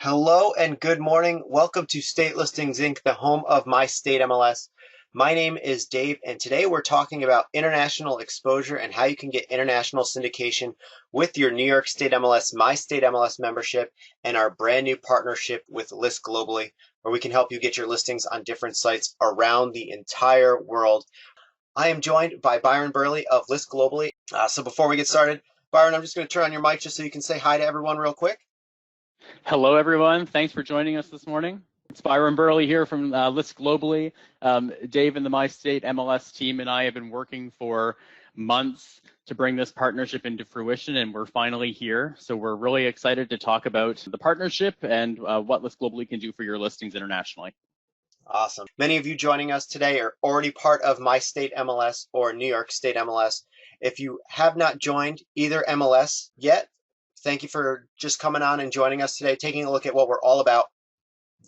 Hello and good morning. Welcome to State Listings Inc., the home of My State MLS. My name is Dave, and today we're talking about international exposure and how you can get international syndication with your New York State MLS, My State MLS membership, and our brand new partnership with ListGlobally, where we can help you get your listings on different sites around the entire world. I am joined by Byron Burley of ListGlobally. So before we get started, Byron, I'm just going to turn on your mic just so you can say hi to everyone real quick. Hello, everyone. Thanks for joining us this morning. It's Byron Burley here from ListGlobally. Dave and the My State MLS team and I have been working for months to bring this partnership into fruition, and we're finally here. So we're really excited to talk about the partnership and what ListGlobally can do for your listings internationally. Awesome. Many of you joining us today are already part of My State MLS or New York State MLS. If you have not joined either MLS yet, thank you for just coming on and joining us today, taking a look at what we're all about.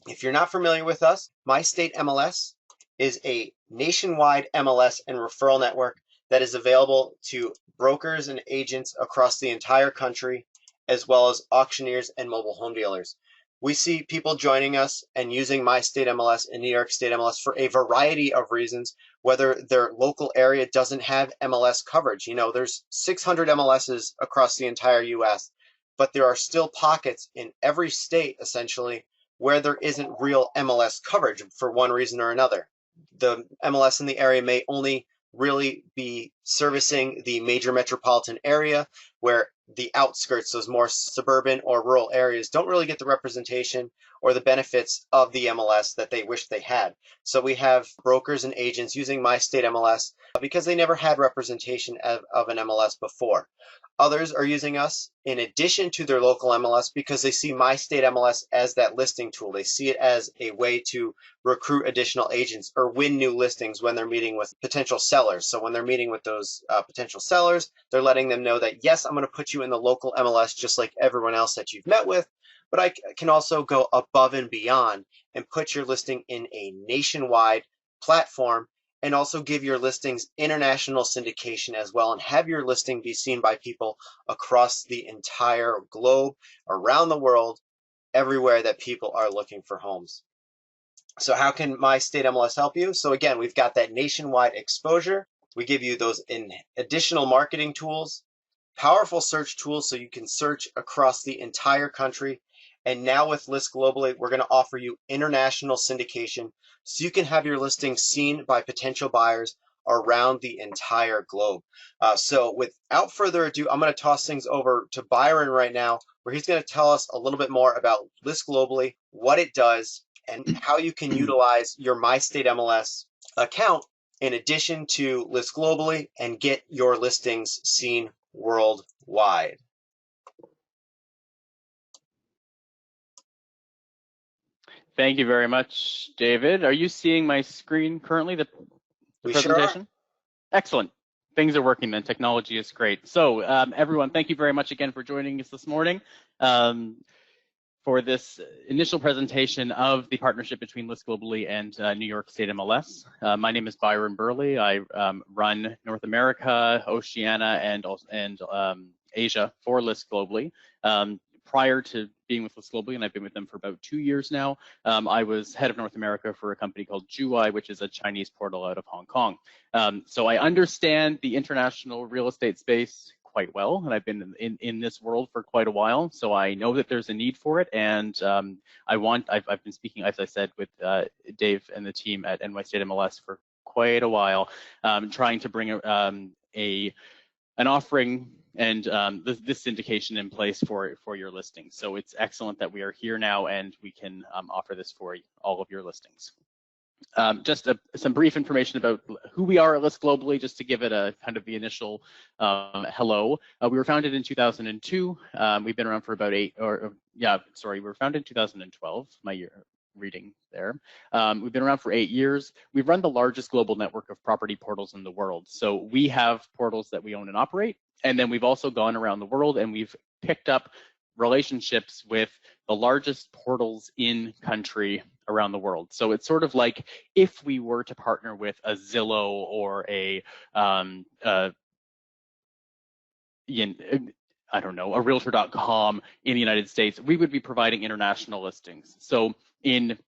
If you're not familiar with us, My State MLS is a nationwide MLS and referral network that is available to brokers and agents across the entire country, as well as auctioneers and mobile home dealers. We see people joining us and using My State MLS and New York State MLS for a variety of reasons, whether their local area doesn't have MLS coverage. You know, there's 600 MLSs across the entire US, but there are still pockets in every state, essentially, where there isn't real MLS coverage for one reason or another. The MLS in the area may only really be servicing the major metropolitan area, where the outskirts, those more suburban or rural areas, don't really get the representation or the benefits of the MLS that they wish they had. So we have brokers and agents using My State MLS because they never had representation of an MLS before. Others are using us in addition to their local MLS because they see My State MLS as that listing tool. They see it as a way to recruit additional agents or win new listings when they're meeting with potential sellers. So when they're meeting with those potential sellers, they're letting them know that, yes, I'm going to put you in the local MLS just like everyone else that you've met with, but I can also go above and beyond and put your listing in a nationwide platform and also give your listings international syndication as well and have your listing be seen by people across the entire globe, around the world, everywhere that people are looking for homes. So how can My State MLS help you? So again, we've got that nationwide exposure. We give you those additional marketing tools, powerful search tools so you can search across the entire country. And now with ListGlobally, we're going to offer you international syndication so you can have your listings seen by potential buyers around the entire globe. So without further ado, I'm going to toss things over to Byron right now, where he's going to tell us a little bit more about ListGlobally, what it does, and how you can utilize your My State MLS account in addition to ListGlobally and get your listings seen worldwide. Thank you very much, David. Are you seeing my screen currently, the presentation? Sure. Excellent. Things are working then. Technology is great. So everyone, thank you very much again for joining us this morning for this initial presentation of the partnership between ListGlobally and New York State MLS. My name is Byron Burley. I run North America, Oceania, and Asia for ListGlobally. Prior to being with ListGlobally, and I've been with them for about 2 years now, I was head of North America for a company called Juwai, which is a Chinese portal out of Hong Kong. So I understand the international real estate space quite well, and I've been in this world for quite a while, so I know that there's a need for it, and I've been speaking, as I said, with Dave and the team at MyStateMLS for quite a while, trying to bring an offering and this syndication in place for your listings. So it's excellent that we are here now and we can offer this for all of your listings. Just some brief information about who we are at ListGlobally, just to give it a kind of the initial hello. We were founded in 2002. We've been around for about we were founded in 2012, my year reading there. We've been around for 8 years. We've run the largest global network of property portals in the world. So we have portals that we own and operate, and then we've also gone around the world and we've picked up relationships with the largest portals in country around the world. So it's sort of like if we were to partner with a Zillow or I don't know, a realtor.com in the United States, we would be providing international listings. So in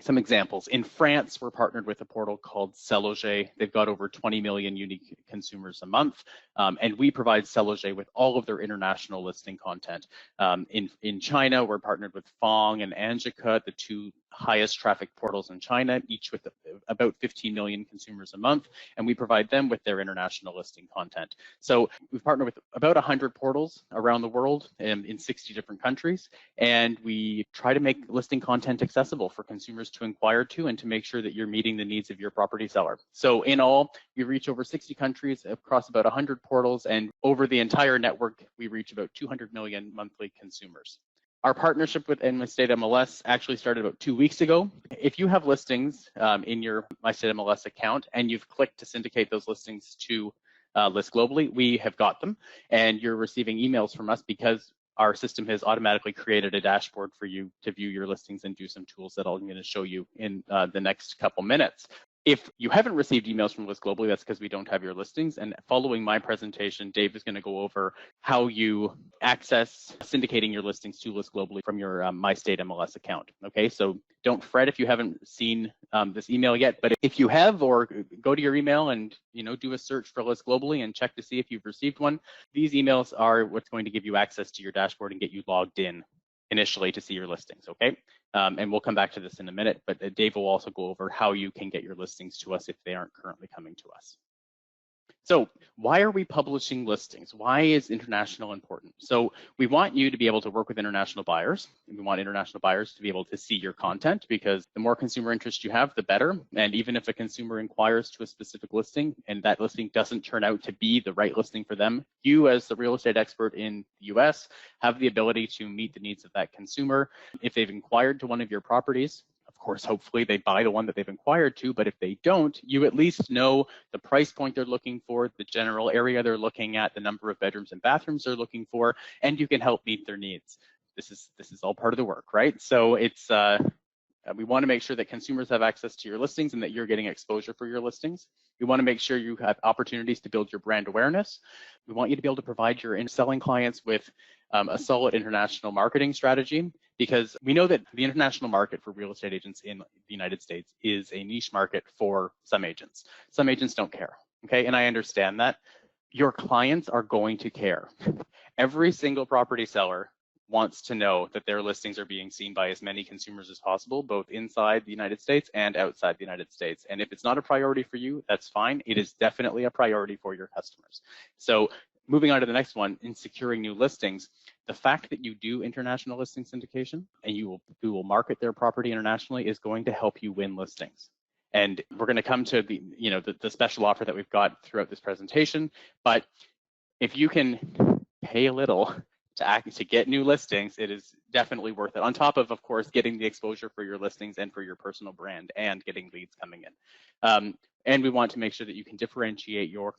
some examples, in France, we're partnered with a portal called Seloger. They've got over 20 million unique consumers a month, and we provide Seloger with all of their international listing content. In China, we're partnered with Fong and Anjica, the two highest traffic portals in China, each with about 15 million consumers a month, and we provide them with their international listing content. So we've partnered with about 100 portals around the world in 60 different countries, and we try to make listing content accessible for consumers to inquire to and to make sure that you're meeting the needs of your property seller. So in all, we reach over 60 countries across about 100 portals, and over the entire network, we reach about 200 million monthly consumers. Our partnership with MyStateMLS actually started about 2 weeks ago. If you have listings in your MyStateMLS account and you've clicked to syndicate those listings to ListGlobally, we have got them, and you're receiving emails from us because our system has automatically created a dashboard for you to view your listings and do some tools that I'm going to show you in the next couple minutes. If you haven't received emails from ListGlobally, that's because we don't have your listings. And following my presentation, Dave is going to go over how you access syndicating your listings to ListGlobally from your MyStateMLS account. Okay, so don't fret if you haven't seen this email yet, but if you have, or go to your email and do a search for ListGlobally and check to see if you've received one. These emails are what's going to give you access to your dashboard and get you logged in initially to see your listings, okay? And we'll come back to this in a minute, but Dave will also go over how you can get your listings to us if they aren't currently coming to us. So why are we publishing listings? Why is international important? So we want you to be able to work with international buyers, and we want international buyers to be able to see your content, because the more consumer interest you have, the better. And even if a consumer inquires to a specific listing and that listing doesn't turn out to be the right listing for them, you as the real estate expert in the US have the ability to meet the needs of that consumer. If they've inquired to one of your properties, of course, hopefully they buy the one that they've inquired to, but if they don't, you at least know the price point they're looking for, the general area they're looking at, the number of bedrooms and bathrooms they're looking for, and you can help meet their needs. This is all part of the work, right? So it's we want to make sure that consumers have access to your listings and that you're getting exposure for your listings. We want to make sure you have opportunities to build your brand awareness. We want you to be able to provide your selling clients with a solid international marketing strategy, because we know that the international market for real estate agents in the United States is a niche market for some agents. Some agents don't care, okay? And I understand that. Your clients are going to care. Every single property seller wants to know that their listings are being seen by as many consumers as possible, both inside the United States and outside the United States. And if it's not a priority for you, that's fine. It is definitely a priority for your customers. So moving on to the next one, in securing new listings, the fact that you do international listing syndication and you will market their property internationally is going to help you win listings. And we're going to come to the special offer that we've got throughout this presentation. But if you can pay a little to get new listings, it is definitely worth it. On top of course, getting the exposure for your listings and for your personal brand and getting leads coming in. And we want to make sure that you can differentiate your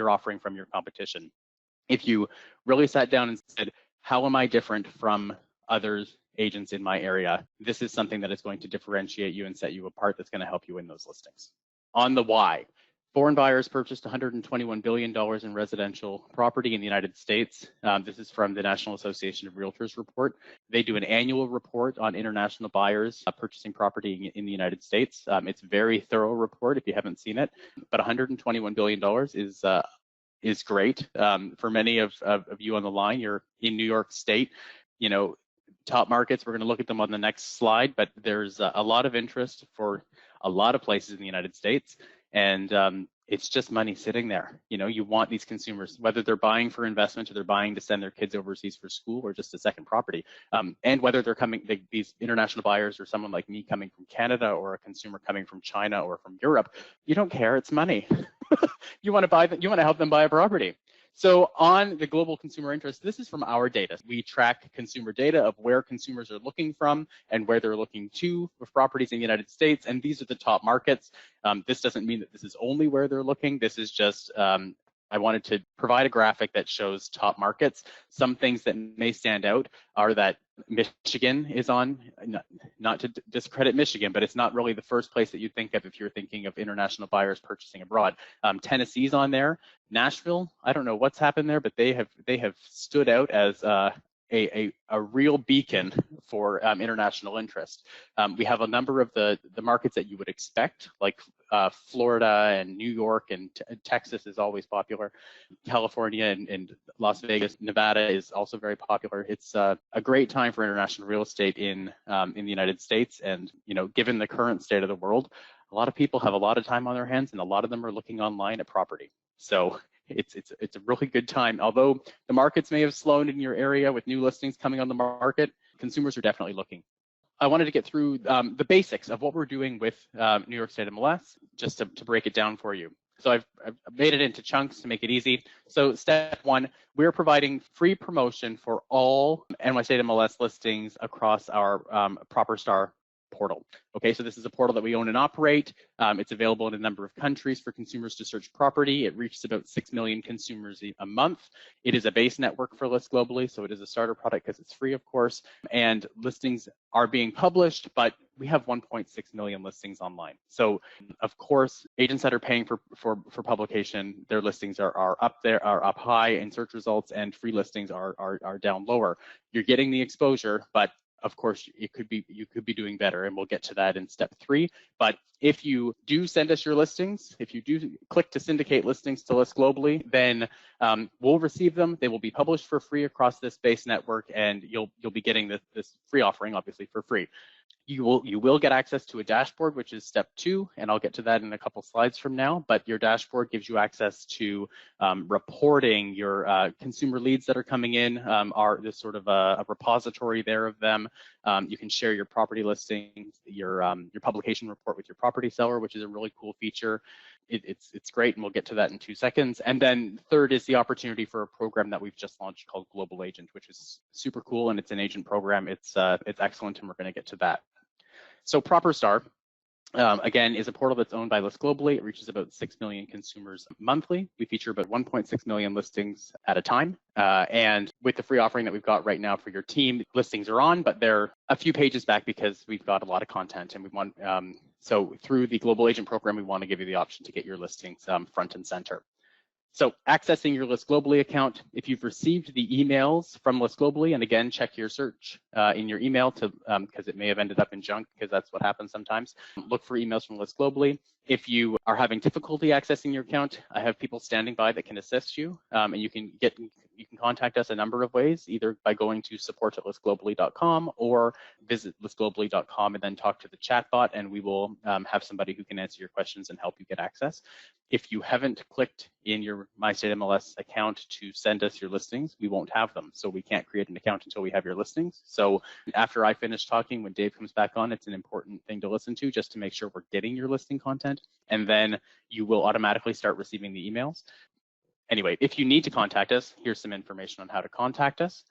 offering from your competition. If you really sat down and said, how am I different from other agents in my area? This is something that is going to differentiate you and set you apart, that's going to help you win those listings. On the why. Foreign buyers purchased $121 billion in residential property in the United States. This is from the National Association of Realtors report. They do an annual report on international buyers purchasing property in the United States. It's a very thorough report if you haven't seen it, but $121 billion is great. For many of you on the line, you're in New York State, top markets, we're going to look at them on the next slide, but there's a lot of interest for a lot of places in the United States. And it's just money sitting there. You want these consumers, whether they're buying for investment or they're buying to send their kids overseas for school or just a second property. And whether they're coming, these international buyers or someone like me coming from Canada or a consumer coming from China or from Europe, you don't care, it's money. You want to help them buy a property. So on the global consumer interest, this is from our data. We track consumer data of where consumers are looking from and where they're looking to with properties in the United States. And these are the top markets. This doesn't mean that this is only where they're looking. This is just I wanted to provide a graphic that shows top markets. Some things that may stand out are that Michigan is on, not to discredit Michigan, but it's not really the first place that you think of if you're thinking of international buyers purchasing abroad. Tennessee's on there. Nashville, I don't know what's happened there, but they have stood out as a real beacon for international interest. We have a number of the markets that you would expect, like Florida and New York, and Texas is always popular. California and Las Vegas, Nevada is also very popular. It's a great time for international real estate in the United States, and given the current state of the world, a lot of people have a lot of time on their hands, and a lot of them are looking online at property. So it's a really good time. Although the markets may have slowed in your area with new listings coming on the market, consumers are definitely looking. I wanted to get through the basics of what we're doing with New York State MLS, just to break it down for you. So I've made it into chunks to make it easy. So step one, we're providing free promotion for all My State MLS listings across our ProperStar portal. Okay, so this is a portal that we own and operate. It's available in a number of countries for consumers to search property. It reaches about 6 million consumers a month. It is a base network for ListGlobally, so it is a starter product because it's free, of course. And listings are being published, but we have 1.6 million listings online. So, of course, agents that are paying for publication, their listings are up there, are up high in search results, and free listings are down lower. You're getting the exposure, but of course, you could be doing better, and we'll get to that in step 3. But if you do send us your listings, if you do click to syndicate listings to ListGlobally, then we'll receive them. They will be published for free across this base network, and you'll be getting this free offering, obviously, for free. You will get access to a dashboard, which is step 2, and I'll get to that in a couple slides from now. But your dashboard gives you access to reporting your consumer leads that are coming in. There's sort of a repository there of them. You can share your property listings, your publication report with your property seller, which is a really cool feature. It's great, and we'll get to that in 2 seconds. And then third is the opportunity for a program that we've just launched called Global Agent, which is super cool, and it's an agent program. It's excellent, and we're going to get to that. So ProperStar, again, is a portal that's owned by ListGlobally. It reaches about 6 million consumers monthly. We feature about 1.6 million listings at a time. And with the free offering that we've got right now for your team, listings are on, but they're a few pages back because we've got a lot of content, and we want so through the Global Agent program, we want to give you the option to get your listings front and center. So accessing your ListGlobally account, if you've received the emails from ListGlobally, and again, check your search in your email to because it may have ended up in junk, because that's what happens sometimes. Look for emails from ListGlobally. If you are having difficulty accessing your account, I have people standing by that can assist you, and you can contact us a number of ways, either by going to support@listglobally.com or visit listglobally.com and then talk to the chatbot, and we will have somebody who can answer your questions and help you get access. If you haven't clicked in your MyStateMLS account to send us your listings, we won't have them. So we can't create an account until we have your listings. So after I finish talking, when Dave comes back on, it's an important thing to listen to just to make sure we're getting your listing content. And then you will automatically start receiving the emails. Anyway, if you need to contact us, here's some information on how to contact us.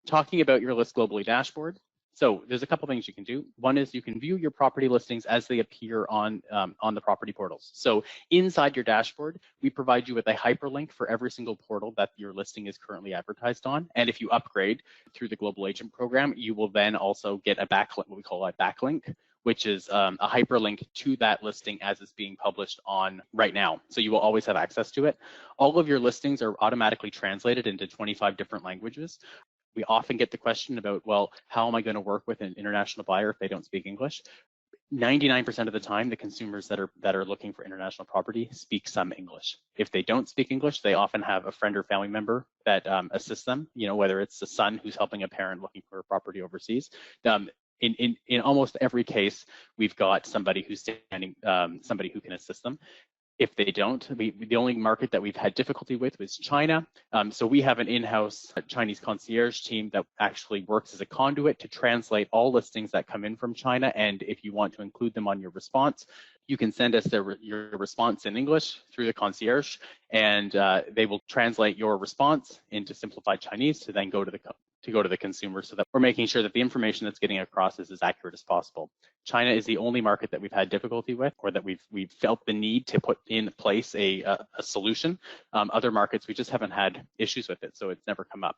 Talking about your ListGlobally dashboard. So there's a couple things you can do. One is you can view your property listings as they appear on the property portals. So inside your dashboard, we provide you with a hyperlink for every single portal that your listing is currently advertised on. And if you upgrade through the Global Agent program, you will then also get a backlink, what we call a backlink, which is a hyperlink to that listing as it's being published on right now. So you will always have access to it. All of your listings are automatically translated into 25 different languages. We often get the question about, well, how am I going to work with an international buyer if they don't speak English? 99% of the time, the consumers that are looking for international property speak some English. If they don't speak English, they often have a friend or family member that assists them, whether it's a son who's helping a parent looking for a property overseas. In almost every case, we've got somebody who's somebody who can assist them. If they don't, the only market that we've had difficulty with was China. So we have an in-house Chinese concierge team that actually works as a conduit to translate all listings that come in from China. And if you want to include them on your response, you can send us your response in English through the concierge, and they will translate your response into simplified Chinese to then go to go to the consumer, so that we're making sure that the information that's getting across is as accurate as possible. China is the only market that we've had difficulty with, or that we've felt the need to put in place a solution. Other markets, we just haven't had issues with it, so it's never come up.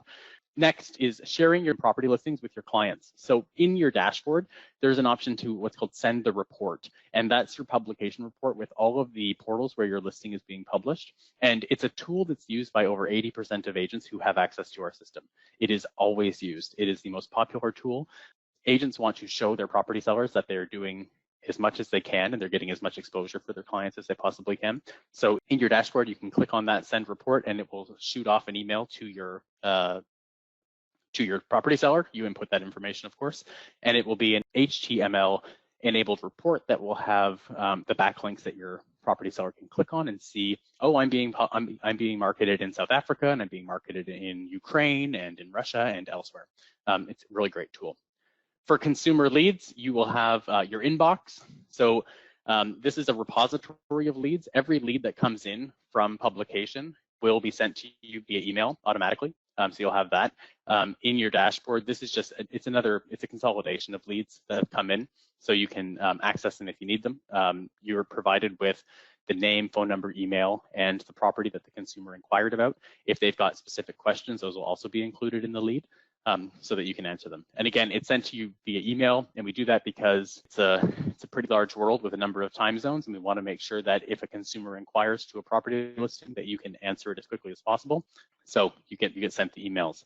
Next is sharing your property listings with your clients. So in your dashboard, there's an option to what's called send the report, and that's your publication report with all of the portals where your listing is being published. And it's a tool that's used by over 80% of agents who have access to our system. It is always used. It is the most popular tool. Agents want to show their property sellers that they're doing as much as they can and they're getting as much exposure for their clients as they possibly can. So in your dashboard, you can click on that send report and it will shoot off an email to your property seller. You input that information, of course, and it will be an HTML enabled report that will have the backlinks that your property seller can click on and see, oh, I'm being marketed in South Africa, and I'm being marketed in Ukraine and in Russia and elsewhere. It's a really great tool. For consumer leads, you will have your inbox. So this is a repository of leads. Every lead that comes in from publication will be sent to you via email automatically. So you'll have that in your dashboard. This is just, it's a consolidation of leads that have come in, so you can access them if you need them. You're provided with the name, phone number, email, and the property that the consumer inquired about. If they've got specific questions, those will also be included in the lead, so that you can answer them. And again, it's sent to you via email, and we do that because it's a pretty large world with a number of time zones, and we want to make sure that if a consumer inquires to a property listing, that you can answer it as quickly as possible. So you get sent the emails.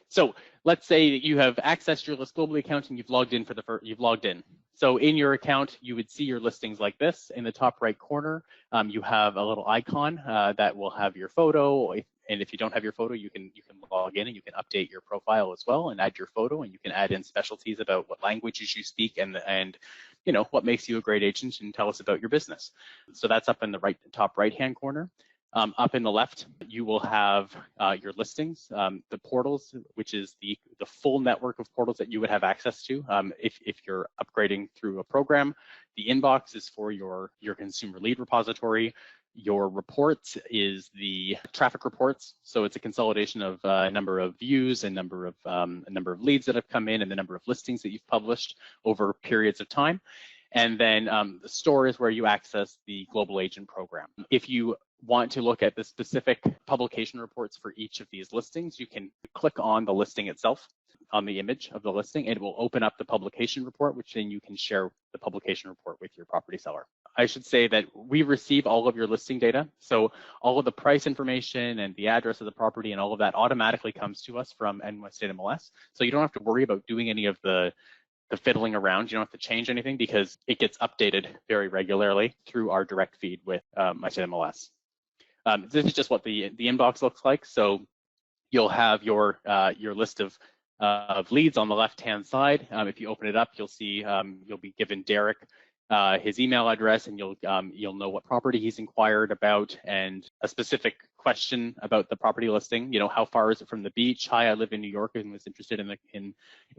So let's say that you have accessed your ListGlobally account and you've logged in. So in your account, you would see your listings like this. In the top right corner, you have a little icon that will have your photo. And if you don't have your photo, you can log in and you can update your profile as well and add your photo, and you can add in specialties about what languages you speak and you know what makes you a great agent, and tell us about your business. So that's up in the top right hand corner. Up in the left, you will have your listings, the portals, which is the full network of portals that you would have access to if you're upgrading through a program. The inbox is for your consumer lead repository. Your reports is the traffic reports, so it's a consolidation of a number of views, a number of leads that have come in, and the number of listings that you've published over periods of time. And then the store is where you access the Global Agent Program. If you want to look at the specific publication reports for each of these listings, you can click on the listing itself, on the image of the listing, and it will open up the publication report, which then you can share the publication report with your property seller. I should say that we receive all of your listing data. So all of the price information and the address of the property and all of that automatically comes to us from MyStateMLS. So you don't have to worry about doing any of the fiddling around. You don't have to change anything because it gets updated very regularly through our direct feed with MyStateMLS. This is just what the inbox looks like. So you'll have your list of leads on the left-hand side. If you open it up, you'll see you'll be given Derek his email address, and you'll know what property he's inquired about and a specific question about the property listing. You know, how far is it from the beach? Hi, I live in New York and was interested in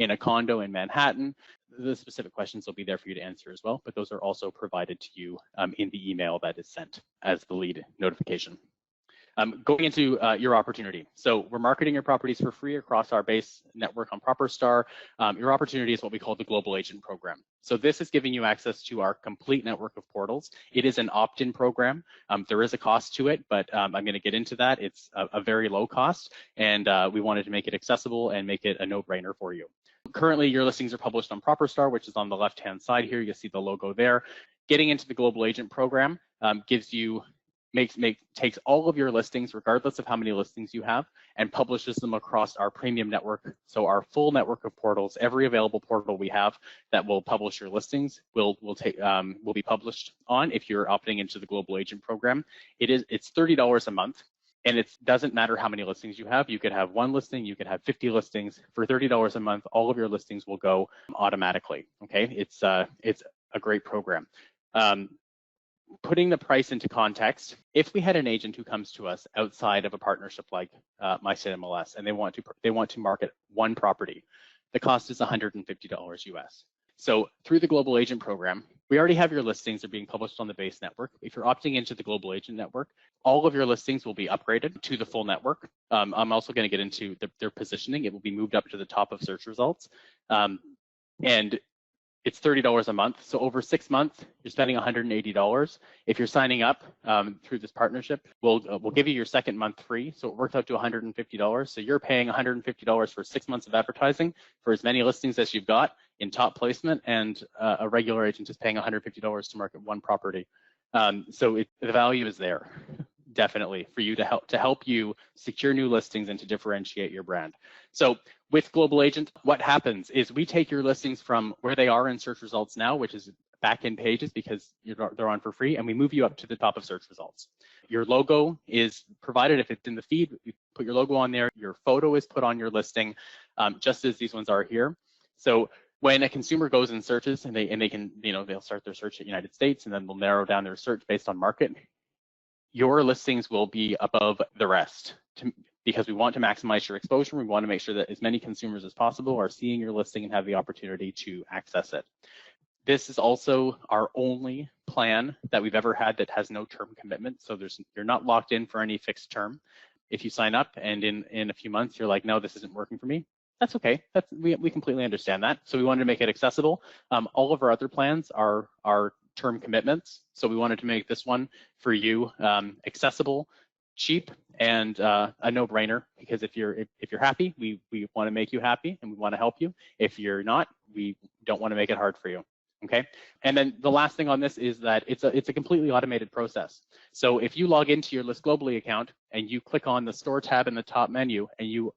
a condo in Manhattan. The specific questions will be there for you to answer as well, but those are also provided to you in the email that is sent as the lead notification. Going into your opportunity. So we're marketing your properties for free across our base network on ProperStar. Your opportunity is what we call the Global Agent Program. So this is giving you access to our complete network of portals. It is an opt-in program. There is a cost to it, but I'm going to get into that. It's a very low cost, and we wanted to make it accessible and make it a no-brainer for you. Currently, your listings are published on ProperStar, which is on the left-hand side here. You'll see the logo there. Getting into the Global Agent Program gives you takes all of your listings, regardless of how many listings you have, and publishes them across our premium network. So our full network of portals, every available portal we have that will publish your listings will be published on if you're opting into the Global Agent Program. It's $30 a month. And it doesn't matter how many listings you have. You could have one listing, you could have 50 listings. For $30 a month, all of your listings will go automatically. Okay, it's a great program. Putting the price into context, if we had an agent who comes to us outside of a partnership like MyStateMLS and they want to market one property, the cost is $150 US. So through the Global Agent program, we already have your listings. They're being published on the base network. If you're opting into the Global Agent network, all of your listings will be upgraded to the full network. I'm also going to get into their positioning. It will be moved up to the top of search results. And it's $30 a month. So over 6 months, you're spending $180. If you're signing up through this partnership, we'll give you your second month free. So it works out to $150. So you're paying $150 for 6 months of advertising for as many listings as you've got in top placement, and a regular agent is paying $150 to market one property. So the value is there, definitely, for you to help you secure new listings and to differentiate your brand. So with Global Agent, what happens is we take your listings from where they are in search results now, which is back-end pages because they're on for free, and we move you up to the top of search results. Your logo is provided if it's in the feed. You put your logo on there. Your photo is put on your listing, just as these ones are here. So when a consumer goes and searches, and they can, they'll start their search at United States, and then we'll narrow down their search based on market. Your listings will be above the rest because we want to maximize your exposure. We want to make sure that as many consumers as possible are seeing your listing and have the opportunity to access it. This is also our only plan that we've ever had that has no term commitment. So you're not locked in for any fixed term. If you sign up and in a few months you're like, no, this isn't working for me, that's okay. We completely understand that. So we wanted to make it accessible. All of our other plans are term commitments. So we wanted to make this one for you accessible, cheap, and a no-brainer, because if you're happy, we want to make you happy and we want to help you. If you're not, we don't want to make it hard for you. Okay. And then the last thing on this is that it's a completely automated process. So if you log into your ListGlobally account and you click on the store tab in the top menu and you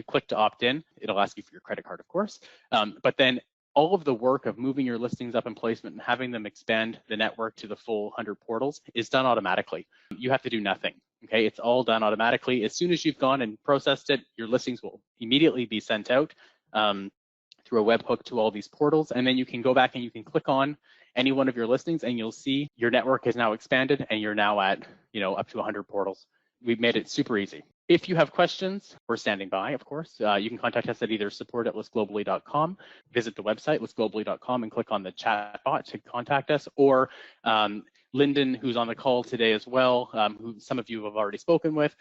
click to opt in, it'll ask you for your credit card, of course. But then all of the work of moving your listings up in placement and having them expand the network to the full 100 portals is done automatically. You have to do nothing. Okay, it's all done automatically. As soon as you've gone and processed it, your listings will immediately be sent out through a webhook to all these portals, and then you can go back and you can click on any one of your listings and you'll see your network is now expanded and you're now at, up to 100 portals. We've made it super easy. If you have questions, we're standing by, of course. You can contact us at either support@listglobally.com, visit the website, listglobally.com, and click on the chat bot to contact us, or Lyndon, who's on the call today as well, who some of you have already spoken with,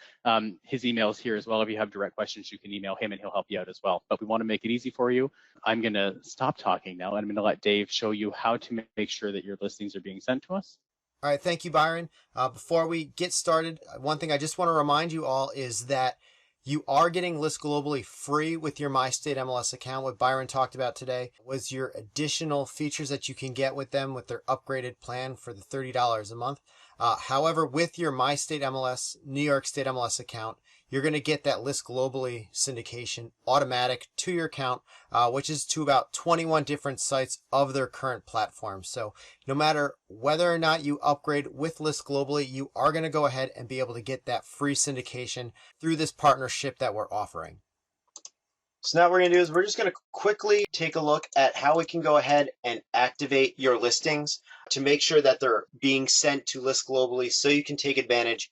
his email is here as well. If you have direct questions, you can email him and he'll help you out as well. But we want to make it easy for you. I'm going to stop talking now, and I'm going to let Dave show you how to make sure that your listings are being sent to us. All right, thank you, Byron. Before we get started, one thing I just want to remind you all is that you are getting ListGlobally free with your MyStateMLS account. What Byron talked about today was your additional features that you can get with them with their upgraded plan for the $30 a month. However, with your MyStateMLS, New York State MLS account, you're going to get that ListGlobally syndication automatic to your account, which is to about 21 different sites of their current platform. So no matter whether or not you upgrade with ListGlobally, you are going to go ahead and be able to get that free syndication through this partnership that we're offering. So now what we're going to do is we're just going to quickly take a look at how we can go ahead and activate your listings to make sure that they're being sent to ListGlobally so you can take advantage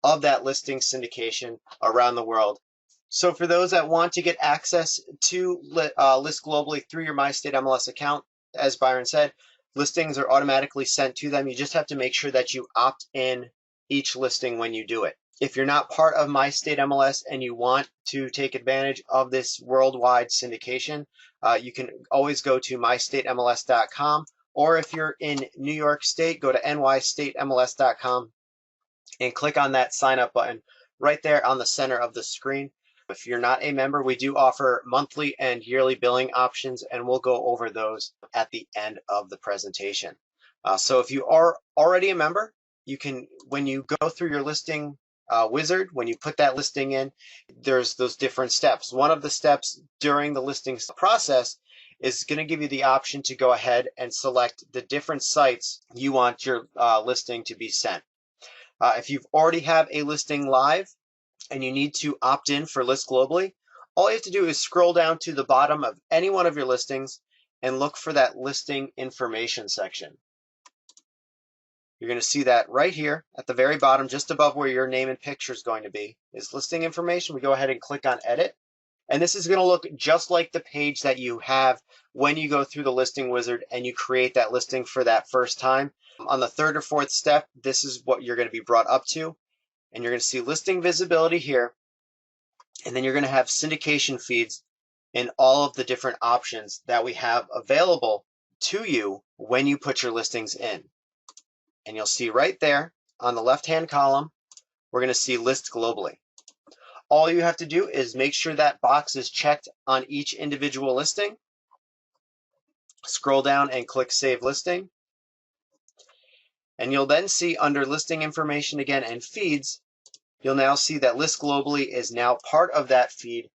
of that listing syndication around the world. So for those that want to get access to ListGlobally through your MyStateMLS account, as Byron said, listings are automatically sent to them. You just have to make sure that you opt in each listing when you do it. If you're not part of MyStateMLS and you want to take advantage of this worldwide syndication, you can always go to MyStateMLS.com, or if you're in New York State, go to NYStateMLS.com and click on that sign up button right there on the center of the screen. If you're not a member, we do offer monthly and yearly billing options, and we'll go over those at the end of the presentation. So if you are already a member, you can, when you go through your listing wizard, when you put that listing in, there's those different steps. One of the steps during the listing process is going to give you the option to go ahead and select the different sites you want your listing to be sent. If you've already have a listing live and you need to opt in for ListGlobally, all you have to do is scroll down to the bottom of any one of your listings and look for that listing information section. You're going to see that right here at the very bottom, just above where your name and picture is going to be, is listing information. We go ahead and click on edit. And this is going to look just like the page that you have when you go through the listing wizard and you create that listing for that first time. On the third or fourth step, this is what you're going to be brought up to. And you're going to see listing visibility here. And then you're going to have syndication feeds and all of the different options that we have available to you when you put your listings in. And you'll see right there on the left-hand column, we're going to see List Globally. All you have to do is make sure that box is checked on each individual listing. Scroll down and click Save Listing. And you'll then see under Listing Information again and Feeds, you'll now see that List Globally is now part of that feed.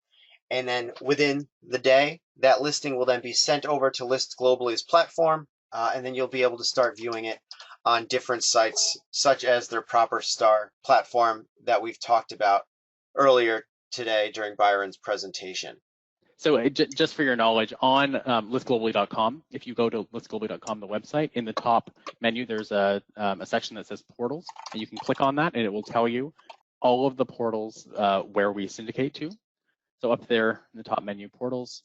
And then within the day, that listing will then be sent over to List Globally's platform, and then you'll be able to start viewing it on different sites, such as their Proper Star platform that we've talked about earlier today during Byron's presentation. So just for your knowledge, on listglobally.com, if you go to listglobally.com, the website, in the top menu, there's a section that says portals, and you can click on that, and it will tell you all of the portals where we syndicate to. So up there in the top menu, portals.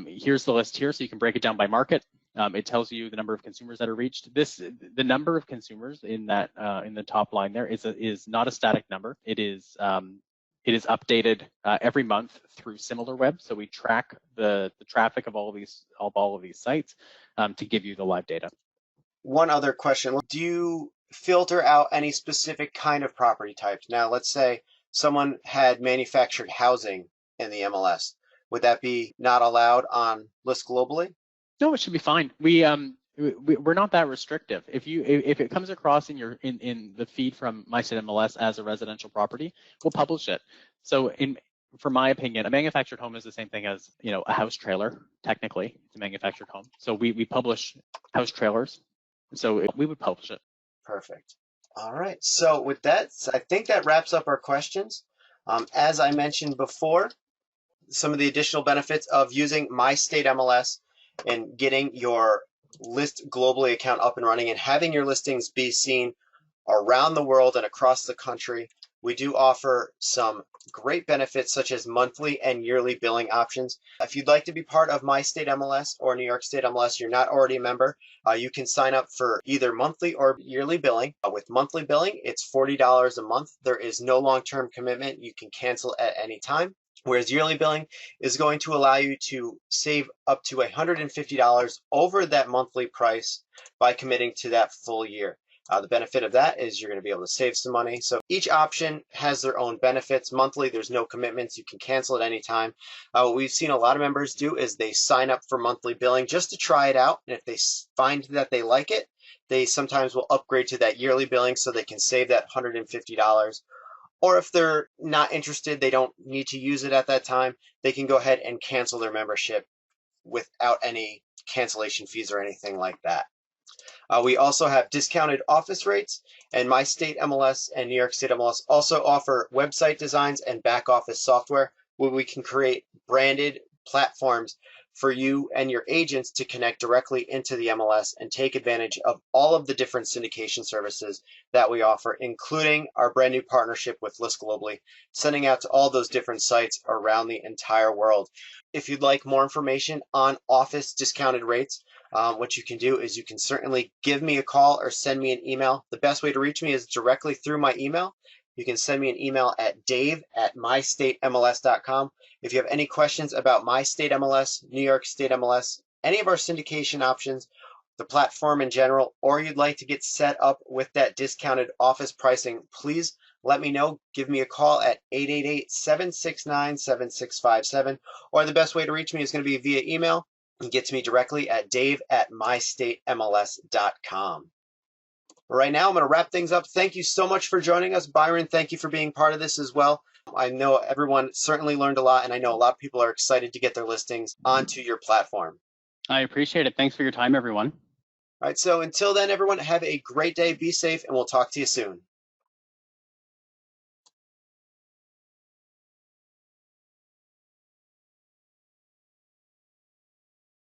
Here's the list here, so you can break it down by market. It tells you the number of consumers that are reached. The number of consumers in that in the top line there is not a static number. It is updated every month through SimilarWeb. So we track the traffic of all of these sites to give you the live data. One other question: do you filter out any specific kind of property types? Now, let's say someone had manufactured housing in the MLS. Would that be not allowed on List Globally? No, it should be fine. We're not that restrictive. If it comes across in the feed from MyStateMLS as a residential property, we'll publish it. So for my opinion, a manufactured home is the same thing as a house trailer. Technically, it's a manufactured home. So we publish house trailers. So we would publish it. Perfect. All right. So with that, I think that wraps up our questions. As I mentioned before, some of the additional benefits of using My State MLS and getting your List Globally account up and running and having your listings be seen around the world and across the country. We do offer some great benefits such as monthly and yearly billing options. If you'd like to be part of My State MLS or New York State MLS, you're not already a member, you can sign up for either monthly or yearly billing. With monthly billing, it's $40 a month. There is no long-term commitment. You can cancel at any time. Whereas yearly billing is going to allow you to save up to $150 over that monthly price by committing to that full year. The benefit of that is you're going to be able to save some money. So each option has their own benefits. Monthly, there's no commitments. You can cancel at any time. What we've seen a lot of members do is they sign up for monthly billing just to try it out. And if they find that they like it, they sometimes will upgrade to that yearly billing so they can save that $150. Or if they're not interested, they don't need to use it at that time, they can go ahead and cancel their membership without any cancellation fees or anything like that. We also have discounted office rates, and My State MLS and New York State MLS also offer website designs and back office software where we can create branded platforms for you and your agents to connect directly into the MLS and take advantage of all of the different syndication services that we offer, including our brand new partnership with List Globally, sending out to all those different sites around the entire world. If you'd like more information on office discounted rates, what you can do is you can certainly give me a call or send me an email. The best way to reach me is directly through my email. You can send me an email at dave@mystatemls.com. If you have any questions about My State MLS, New York State MLS, any of our syndication options, the platform in general, or you'd like to get set up with that discounted office pricing, please let me know. Give me a call at 888-769-7657, or the best way to reach me is going to be via email. You can get to me directly at dave@mystatemls.com. Right now, I'm going to wrap things up. Thank you so much for joining us. Byron, thank you for being part of this as well. I know everyone certainly learned a lot, and I know a lot of people are excited to get their listings onto your platform. I appreciate it. Thanks for your time, everyone. All right, so until then, everyone, have a great day. Be safe, and we'll talk to you soon.